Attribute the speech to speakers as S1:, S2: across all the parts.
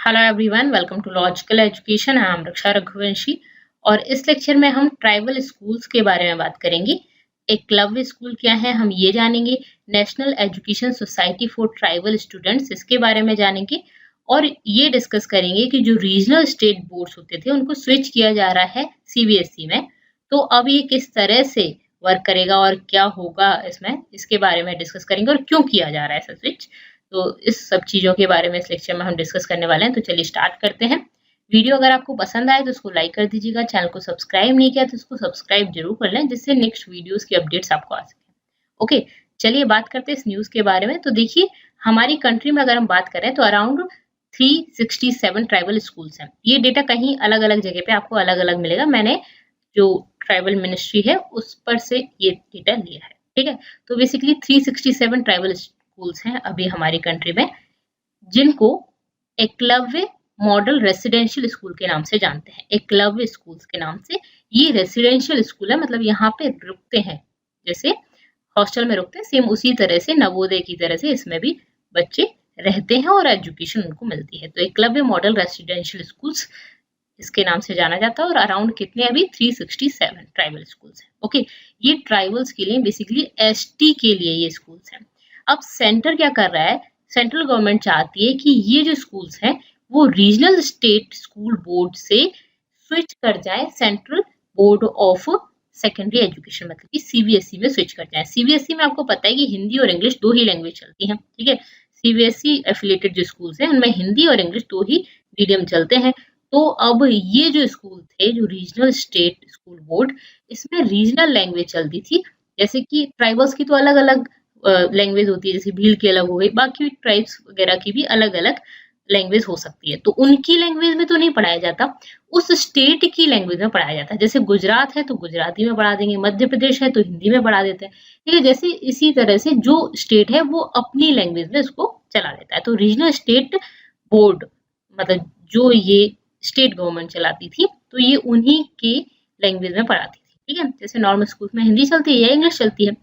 S1: Hello everyone, welcome to logical education. I am Raksha Raghuvanshi और इस lecture में हम ट्राइबल स्कूल्स के बारे में बात करेंगे। एकलव्य स्कूल क्या है हम ये जानेंगे। National education society for tribal students इसके बारे में जानेंगे और ये डिस्कस करेंगे कि जो रीजनल स्टेट बोर्ड्स होते थे उनको स्विच किया जा रहा है सीबीएसई में। तो अब ये किस तरह से वर्क करेगा और क्या होगा इसमें, इसके बारे में डिस्कस करेंगे और क्यों किया जा रहा है ऐसा स्विच। तो इस सब चीज़ों के बारे में इस लेक्चर में हम डिस्कस करने वाले हैं। तो चलिए स्टार्ट करते हैं। वीडियो अगर आपको पसंद आए तो उसको लाइक कर दीजिएगा। चैनल को सब्सक्राइब नहीं किया तो उसको सब्सक्राइब जरूर कर लें, जिससे नेक्स्ट वीडियोस की अपडेट्स आपको आ सके। ओके, चलिए बात करते हैं इस न्यूज़ के बारे में। तो देखिए, हमारी कंट्री में अगर हम बात करें तो अराउंड 367 ट्राइबल स्कूल्स हैं। ये डेटा कहीं अलग अलग जगह पे आपको अलग अलग मिलेगा। मैंने जो ट्राइबल मिनिस्ट्री है उस पर से ये डेटा लिया है, ठीक है। तो बेसिकली 367 ट्राइबल स्कूल्स हैं अभी हमारी कंट्री में, जिनको एकलव्य मॉडल रेसिडेंशियल स्कूल के नाम से जानते हैं। एकलव्य स्कूल्स के नाम से ये रेसिडेंशियल स्कूल है, मतलब यहाँ पे रुकते हैं, जैसे हॉस्टल में रुकते हैं, सेम उसी तरह से नवोदय की तरह से इसमें भी बच्चे रहते हैं और एजुकेशन उनको मिलती है। तो एकलव्य मॉडल रेसिडेंशियल स्कूल्स इसके नाम से जाना जाता है और अराउंड कितने अभी 367 ट्राइबल स्कूल्स हैं। ओके, ये ट्राइबल्स के लिए, बेसिकली एसटी के लिए ये स्कूल्स हैं। अब सेंटर क्या कर रहा है, सेंट्रल गवर्नमेंट चाहती है कि ये जो स्कूल्स हैं वो रीजनल स्टेट स्कूल बोर्ड से स्विच कर जाए central board of secondary education, मतलब कि सीबीएसई में स्विच कर जाए। सीबीएसई में आपको पता है कि हिंदी और इंग्लिश दो ही लैंग्वेज चलती हैं, ठीक है। सीबीएसई एफिलेटेड जो स्कूल्स हैं उनमें हिंदी और इंग्लिश दो ही मीडियम चलते हैं। तो अब ये जो स्कूल थे, जो रीजनल स्टेट स्कूल बोर्ड, इसमें रीजनल लैंग्वेज चलती थी। जैसे कि ट्राइबल्स की तो अलग अलग लैंग्वेज होती है, जैसे भील की अलग हो गई, बाकी ट्राइब्स वगैरह की भी अलग अलग लैंग्वेज हो सकती है। तो उनकी लैंग्वेज में तो नहीं पढ़ाया जाता, उस स्टेट की लैंग्वेज में पढ़ाया जाता है। जैसे गुजरात है तो गुजराती में पढ़ा देंगे, मध्य प्रदेश है तो हिंदी में पढ़ा देते हैं, ठीक है। जैसे इसी तरह से जो स्टेट है वो अपनी लैंग्वेज में इसको चला लेता है। तो रीजनल स्टेट बोर्ड, मतलब जो ये स्टेट गवर्नमेंट चलाती थी, तो ये उन्हीं के लैंग्वेज में पढ़ाती थी, ठीक है। जैसे नॉर्मल स्कूल में हिंदी चलती है या इंग्लिश चलती है,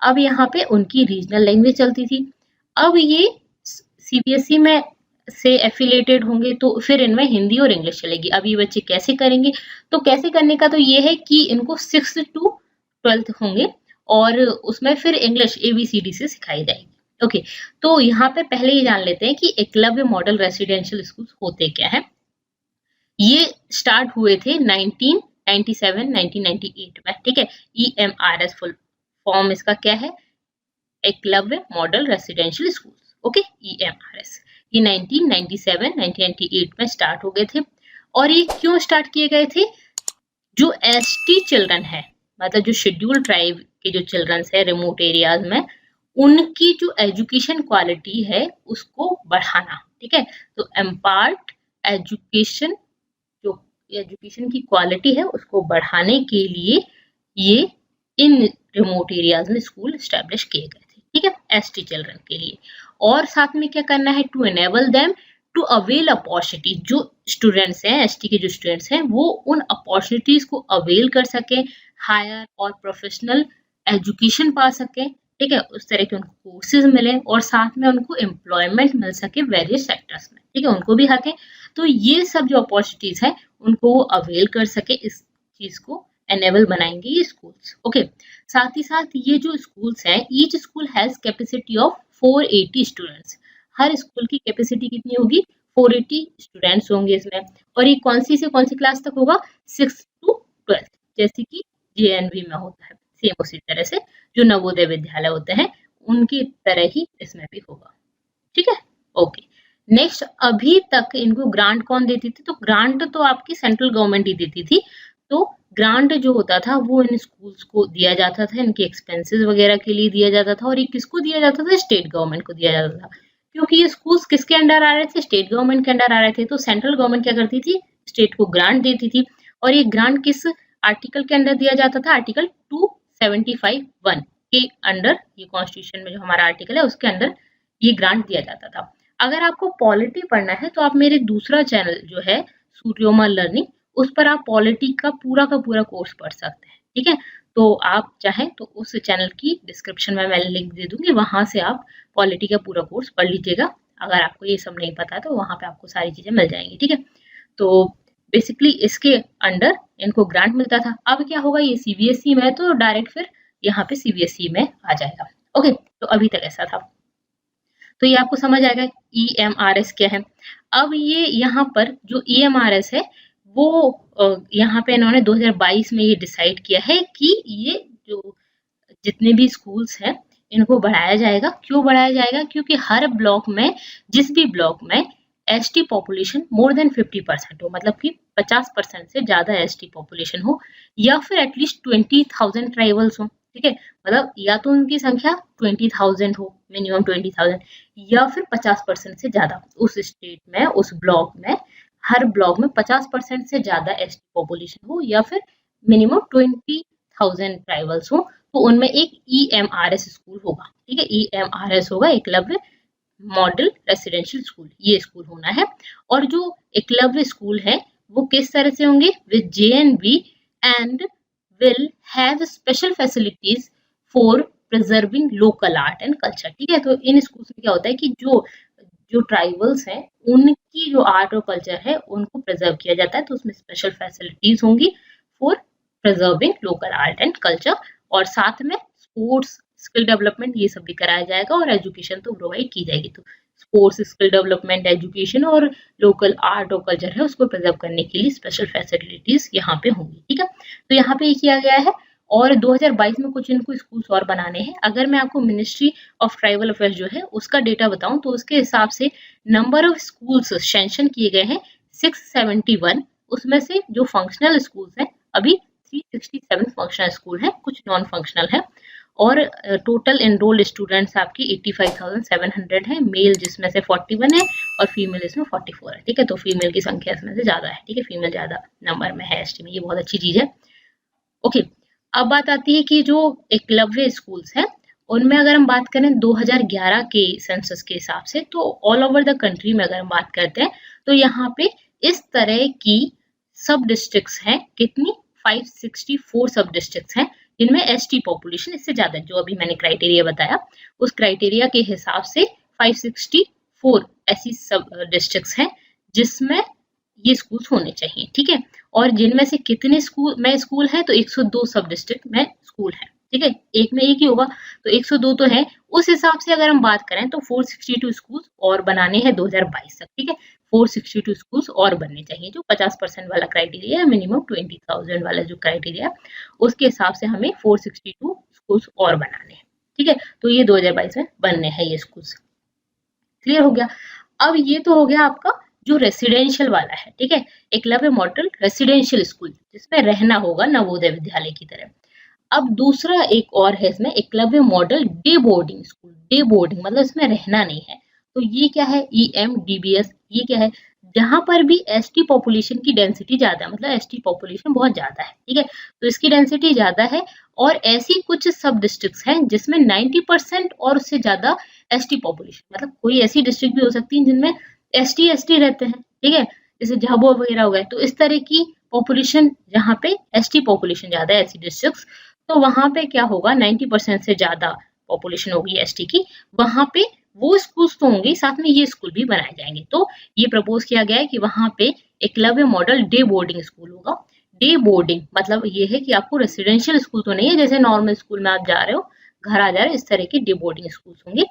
S1: अब यहाँ पे उनकी रीजनल लैंग्वेज चलती थी। अब ये सीबीएसई में से एफिलेटेड होंगे तो फिर इनमें हिंदी और इंग्लिश चलेगी। अब ये बच्चे कैसे करेंगे, तो कैसे करने का तो ये है कि इनको 6th to 12th होंगे और उसमें फिर इंग्लिश ABCD से सिखाई जाएगी। ओके, तो यहाँ पे पहले ये जान लेते हैं कि एकलव्य मॉडल रेसिडेंशियल स्कूल होते क्या है। ये स्टार्ट हुए थे 1998 में, ठीक है। EMRS फुल फॉर्म इसका क्या है, Eklavya model residential school, okay, EMRS। ये 1998 में स्टार्ट हो गए थे। और ये क्यों स्टार्ट किए गए थे, जो एसटी चिल्ड्रन है, मतलब जो शेड्यूल ट्राइब के जो चिल्ड्रन है रिमोट एरियाज में, उनकी जो एजुकेशन क्वालिटी है उसको बढ़ाना, ठीक है। तो एम्पार्ट एजुकेशन, जो एजुकेशन की क्वालिटी है उसको बढ़ाने के लिए ये इन रिमोट एरियाज में स्कूल स्टैब्लिश किए गए थे, ठीक है, एसटी चिल्ड्रन के लिए। और साथ में क्या करना है, to enable them to avail opportunity, जो स्टूडेंट्स हैं एसटी के, जो स्टूडेंट्स हैं वो उन अपॉर्चुनिटीज को अवेल कर सके, हायर और प्रोफेशनल एजुकेशन पा सके, ठीक है, उस तरह के उनको कोर्सेज मिले और साथ में उनको एम्प्लॉयमेंट मिल सके वेरियस सेक्टर्स में, ठीक है, उनको भी हक है। तो ये सब जो अपॉर्चुनिटीज है उनको वो अवेल कर सके, इस चीज को एनेबल बनाएंगे ये स्कूल्स। ओके, साथ ही साथ ये जो स्कूल्स हैं, each school has capacity of 480 students. Her school की कैपेसिटी कितनी होगी, 480 स्टूडेंट्स होंगे इसमें। और ये कौन सी से कौन सी क्लास तक होगा, 6th to 12th, जैसे कि JNV में होता है, सेम उसी तरह से जो नवोदय विद्यालय होते हैं उनकी तरह ही इसमें भी होगा, ठीक है। ओके, नेक्स्ट, अभी तक इनको ग्रांट कौन देती थी, तो ग्रांट तो आपकी सेंट्रल गवर्नमेंट ही देती थी। तो ग्रांट जो होता था वो इन स्कूल्स को दिया जाता था, इनके एक्सपेंसेस वगैरह के लिए दिया जाता था। और ये किसको दिया जाता था, स्टेट गवर्नमेंट को दिया जाता था, क्योंकि ये स्कूल्स किसके अंडर आ रहे थे, स्टेट गवर्नमेंट के अंडर आ रहे थे। तो सेंट्रल गवर्नमेंट क्या करती थी, स्टेट को ग्रांट देती थी। और ये ग्रांट किस आर्टिकल के अंडर दिया जाता था, आर्टिकल 275(1) के अंडर, ये कॉन्स्टिट्यूशन में जो हमारा आर्टिकल है उसके अंदर ये ग्रांट दिया जाता था। अगर आपको पॉलिटी पढ़ना है तो आप मेरे दूसरा चैनल जो है सूर्योमा लर्निंग, उस पर आप पॉलिटी का पूरा कोर्स पढ़ सकते हैं, ठीक है। तो आप चाहें तो उस चैनल की डिस्क्रिप्शन में मैं लिंक दे दूंगी, वहां से आप पॉलिटी का पूरा कोर्स पढ़ लीजिएगा, अगर आपको ये सब नहीं पता है तो वहाँ पे आपको सारी चीजें मिल जाएंगी, ठीक है। तो बेसिकली इसके अंडर इनको ग्रांट मिलता था। अब क्या होगा, ये सीबीएसई में है तो डायरेक्ट फिर यहाँ पे सीबीएसई में आ जाएगा। ओके, तो अभी तक ऐसा था। तो ये आपको समझ आएगा ईएमआरएस क्या है। अब ये यहाँ पर जो ईएमआरएस है वो यहाँ पे इन्होंने 2022 में ये डिसाइड किया है कि ये जो जितने भी स्कूल्स हैं इनको बढ़ाया जाएगा। क्यों बढ़ाया जाएगा? क्योंकि हर ब्लॉक में, जिस भी ब्लॉक में एसटी पॉपुलेशन मोर देन 50% हो, मतलब कि 50% से ज्यादा एसटी पॉपुलेशन हो, या फिर एटलीस्ट 20,000 ट्राइबल्स हो, ठीक है, मतलब या तो उनकी संख्या 20,000 हो, मिनिमम 20,000, या फिर 50% से ज्यादा उस स्टेट में, उस ब्लॉक में, हर ब्लॉक में 50% से ज्यादा एसटी पॉपुलेशन हो, या फिर मिनिमम 20,000 ट्राइबल्स हो, तो उनमें एक ईएमआरएस स्कूल होगा, ठीक है। ईएमआरएस होगा, एकलव्य मॉडल रेसिडेंशियल स्कूल, ये स्कूल होना है। और जो एकलव्य स्कूल है वो किस तरह से होंगे? With JNV and will have special facilities for preserving local art and culture, ठीक है। तो इन स्कूल्स में क्या होता है कि जो जो ट्राइबल्स हैं उनकी जो आर्ट और कल्चर है उनको प्रिजर्व किया जाता है, तो उसमें स्पेशल फैसिलिटीज होंगी for preserving local art and culture, और साथ में स्पोर्ट्स, स्किल डेवलपमेंट, ये सब भी कराया जाएगा, और एजुकेशन तो प्रोवाइड की जाएगी। तो स्पोर्ट्स, स्किल डेवलपमेंट, एजुकेशन और लोकल आर्ट और कल्चर है उसको प्रिजर्व करने के लिए स्पेशल फैसिलिटीज यहाँ पे होंगी, ठीक है। तो यहाँ पे ये किया गया है। और 2022 में कुछ इनको स्कूल्स और बनाने हैं। अगर मैं आपको मिनिस्ट्री ऑफ ट्राइबल अफेयर्स जो है उसका डेटा बताऊं तो उसके हिसाब से नंबर ऑफ स्कूल्स सैंक्शन किए गए हैं 671, उसमें से जो फंक्शनल स्कूल्स हैं अभी 367 फंक्शनल स्कूल हैं, कुछ नॉन फंक्शनल है। और टोटल एनरोल्ड स्टूडेंट्स आपकी 85,700 है, मेल जिसमें से 41 है और फीमेल इसमें 44 है, ठीक है। तो फीमेल की संख्या इसमें से ज्यादा है, ठीक है, फीमेल ज्यादा नंबर में है एसटी में, ये बहुत अच्छी चीज है। ओके, अब बात आती है कि जो एकलव्य स्कूल्स हैं उनमें अगर हम बात करें 2011 के सेंसस के हिसाब से, तो ऑल ओवर द कंट्री में अगर हम बात करते हैं तो यहाँ पे इस तरह की सब डिस्ट्रिक्ट्स हैं, कितनी? 564 सब डिस्ट्रिक्ट्स हैं जिनमें एसटी पॉपुलेशन इससे ज्यादा है। जो अभी मैंने क्राइटेरिया बताया उस क्राइटेरिया के हिसाब से 564 ऐसी सब डिस्ट्रिक्ट्स हैं जिसमें ये स्कूल्स होने चाहिए, ठीक है। और जिनमें से कितने स्कूल में स्कूल है? तो 102 सब डिस्ट्रिक्ट में स्कूल है, ठीक है, एक में एक ही होगा, तो 102 तो है। उस हिसाब से अगर हम बात करें तो 462 स्कूल्स और बनाने हैं 2022 तक, ठीक है। 462 स्कूल्स और बनने चाहिए, जो 50% वाला क्राइटेरिया है, मिनिमम 20,000 वाला जो क्राइटेरिया है उसके हिसाब से हमें 462 स्कूल्स और बनाने हैं, ठीक है। तो ये 2022 में बनने हैं ये स्कूल्स। क्लियर हो गया? अब ये तो हो गया आपका जो रेसिडेंशियल वाला है, ठीक है, एकलव्य मॉडल रेसिडेंशियल स्कूल जिसमें रहना होगा नवोदय विद्यालय की तरह। अब दूसरा एक और है इसमें, Eklavya model day boarding school. Day boarding मतलब इसमें रहना नहीं है, तो ये क्या है? EMDBS। ये क्या है? जहां पर भी एसटी पॉपुलेशन की डेंसिटी ज्यादा है, मतलब एसटी पॉपुलेशन बहुत ज्यादा है, ठीक है, तो इसकी डेंसिटी ज्यादा है। और ऐसी कुछ सब डिस्ट्रिक्ट्स हैं जिसमें 90% और उससे ज्यादा एसटी पॉपुलेशन, मतलब कोई ऐसी डिस्ट्रिक्ट भी हो सकती है जिनमें एसटी रहते हैं, ठीक है, जैसे झाबुआ वगैरह हो गए। तो इस तरह की पॉपुलेशन जहाँ पे एसटी पॉपुलेशन ज्यादा है, ऐसी डिस्ट्रिक्ट्स, तो वहां पे क्या होगा? 90% से ज्यादा पॉपुलेशन होगी एसटी की, वहां पे वो स्कूल्स तो होंगे, साथ में ये स्कूल भी बनाए जाएंगे। तो ये प्रपोज किया गया है कि वहां पे Eklavya model day boarding school होगा। डे बोर्डिंग मतलब ये है कि आपको रेसिडेंशियल स्कूल तो नहीं है, जैसे नॉर्मल स्कूल में आप जा रहे हो, घर आ जा रहे हो, इस तरह के डे बोर्डिंग स्कूल होंगे।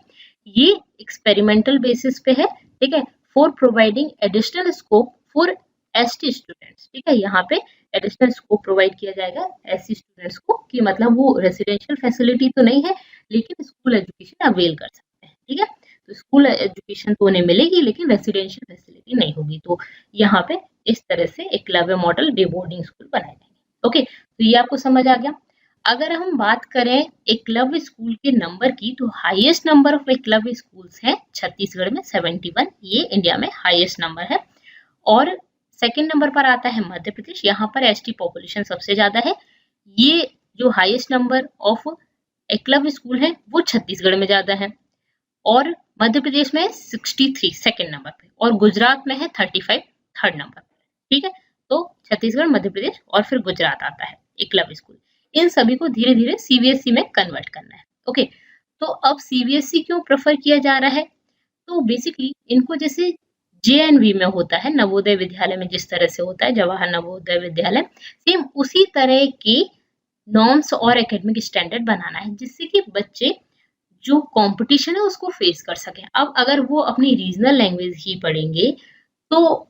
S1: ये एक्सपेरिमेंटल बेसिस पे है, ठीक है, for providing additional scope for ST students, ठीक है। यहाँ पे एडिशनल स्कोप प्रोवाइड किया जाएगा एससी स्टूडेंट्स को, कि मतलब वो रेसिडेंशियल फैसिलिटी तो नहीं है लेकिन स्कूल एजुकेशन अवेल कर सकते हैं, ठीक है। तो स्कूल एजुकेशन तो उन्हें मिलेगी लेकिन रेसिडेंशियल फैसिलिटी नहीं होगी। तो यहाँ पे इस तरह से Eklavya model day boarding school बनाए जाएंगे। ओके, तो ये आपको समझ आ गया। अगर हम बात करें एकलव्य स्कूल के नंबर की, तो highest number of Eklavya schools है छत्तीसगढ़ में 71, ये इंडिया में हाईएस्ट नंबर है। और सेकंड नंबर पर आता है मध्य प्रदेश, यहाँ पर एसटी पॉपुलेशन सबसे ज्यादा है। ये जो highest number of Eklavya school है वो छत्तीसगढ़ में ज्यादा है, और मध्य प्रदेश में 63 सेकंड नंबर पे, और गुजरात में है 35 थर्ड नंबर पर, ठीक है। तो छत्तीसगढ़, मध्य प्रदेश और फिर गुजरात आता है एकलव्य स्कूल। इन सभी को धीरे धीरे सीबीएसई में कन्वर्ट करना है। ओके, तो अब सीबीएसई क्यों प्रेफर किया जा रहा है? तो बेसिकली इनको जैसे JNV में होता है, नवोदय विद्यालय में जिस तरह से होता है, जवाहर नवोदय विद्यालय, सेम उसी तरह के नॉर्म्स और एकेडमिक स्टैंडर्ड बनाना है, जिससे कि बच्चे जो कंपटीशन है उसको फेस कर सकें। अब अगर वो अपनी रीजनल लैंग्वेज ही पढ़ेंगे तो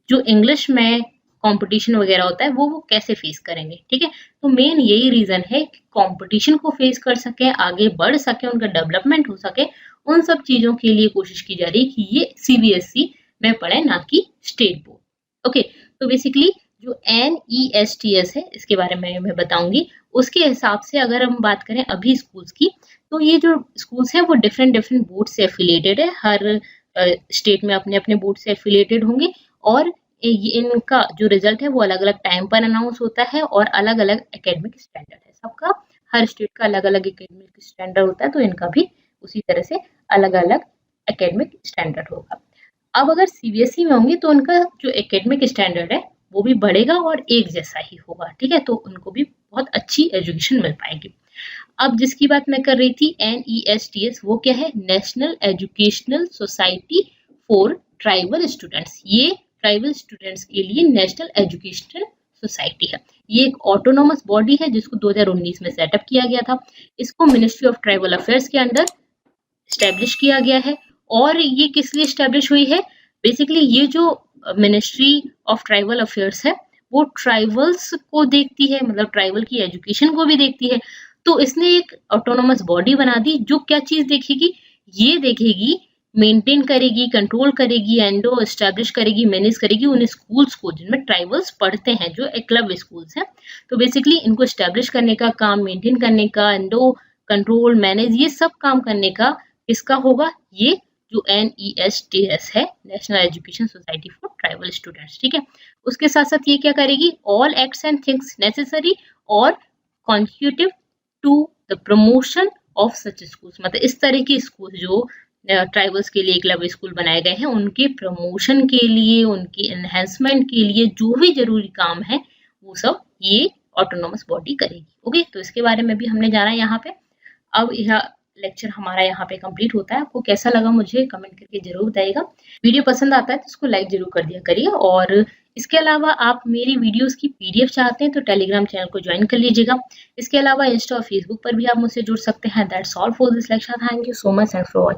S1: जो इंग्लिश में कंपटीशन वगैरह होता है वो कैसे फेस करेंगे, ठीक है। तो मेन यही रीजन है कि कंपटीशन को फेस कर सकें, आगे बढ़ सके, उनका डेवलपमेंट हो सके, उन सब चीजों के लिए कोशिश की जा रही है कि ये CBSE में पढ़े, ना कि स्टेट बोर्ड। ओके, तो बेसिकली जो NESTS है इसके बारे में मैं बताऊंगी। उसके हिसाब से अगर हम बात करें अभी स्कूल्स की, तो ये जो स्कूल्स हैं वो डिफरेंट बोर्ड से एफिलिएटेड है, हर स्टेट में अपने अपने बोर्ड से एफिलिएटेड होंगे, और इनका जो रिजल्ट है वो अलग अलग टाइम पर अनाउंस होता है, और अलग अलग एकेडमिक स्टैंडर्ड है सबका, हर स्टेट का अलग अलग एकेडमिक स्टैंडर्ड होता है, तो इनका भी उसी तरह से अलग अलग एकेडमिक स्टैंडर्ड होगा। अब अगर CBSE में होंगे तो उनका जो एकेडमिक स्टैंडर्ड है वो भी बढ़ेगा और एक जैसा ही होगा, ठीक है, तो उनको भी बहुत अच्छी एजुकेशन मिल पाएगी। अब जिसकी बात मैं कर रही थी NESTS, वो क्या है, national educational society for tribal students. ये ट्राइबल स्टूडेंट्स के लिए नेशनल एजुकेशनल सोसाइटी है। ये एक ऑटोनोमस बॉडी है जिसको 2019 में सेटअप किया गया था। इसको मिनिस्ट्री ऑफ ट्राइबल अफेयर्स के अंडर स्टैब्लिश किया गया है। और ये किस लिए स्टैब्लिश हुई है, बेसिकली ये जो मिनिस्ट्री ऑफ ट्राइबल अफेयर्स है वो ट्राइबल्स को देखती है, मतलब ट्राइबल की एजुकेशन को भी देखती है। तो इसने एक ऑटोनोमस बॉडी बना दी जो क्या चीज देखेगी, ये देखेगी, मेंटेन करेगी, कंट्रोल करेगी, एंडो एस्टैब्लिश करेगी, मैनेज करेगी उन स्कूल्स को जिनमें ट्राइबल्स पढ़ते हैं, जो एकलव्य स्कूल्स हैं। तो बेसिकली इनको एस्टैब्लिश करने का काम, मेंटेन करने का, एंडो कंट्रोल, मैनेज, ये सब काम करने का किसका होगा, ये जो NESTS है, national education society for tribal students, ठीक है। उसके साथ साथ ये क्या करेगी, all acts and things necessary और constitutive to the promotion of such schools, मतलब इस तरह के स्कूल जो ट्राइबल्स के लिए एकलव्य स्कूल बनाए गए हैं, उनके प्रमोशन के लिए, उनके एनहेंसमेंट के लिए जो भी जरूरी काम है वो सब ये ऑटोनोमस बॉडी करेगी। ओके, तो इसके बारे में भी हमने जाना यहाँ पे। अब यह लेक्चर हमारा यहाँ पे कंप्लीट होता है। आपको कैसा लगा मुझे कमेंट करके जरूर बताइएगा। वीडियो पसंद आता है तो इसको लाइक जरूर कर दिया करिए, और इसके अलावा आप मेरी वीडियोस की PDF चाहते हैं तो टेलीग्राम चैनल को ज्वाइन कर लीजिएगा। इसके अलावा इंस्टा और फेसबुक पर भी आप मुझसे जुड़ सकते हैं। That's all for this lecture. Thank you so much and for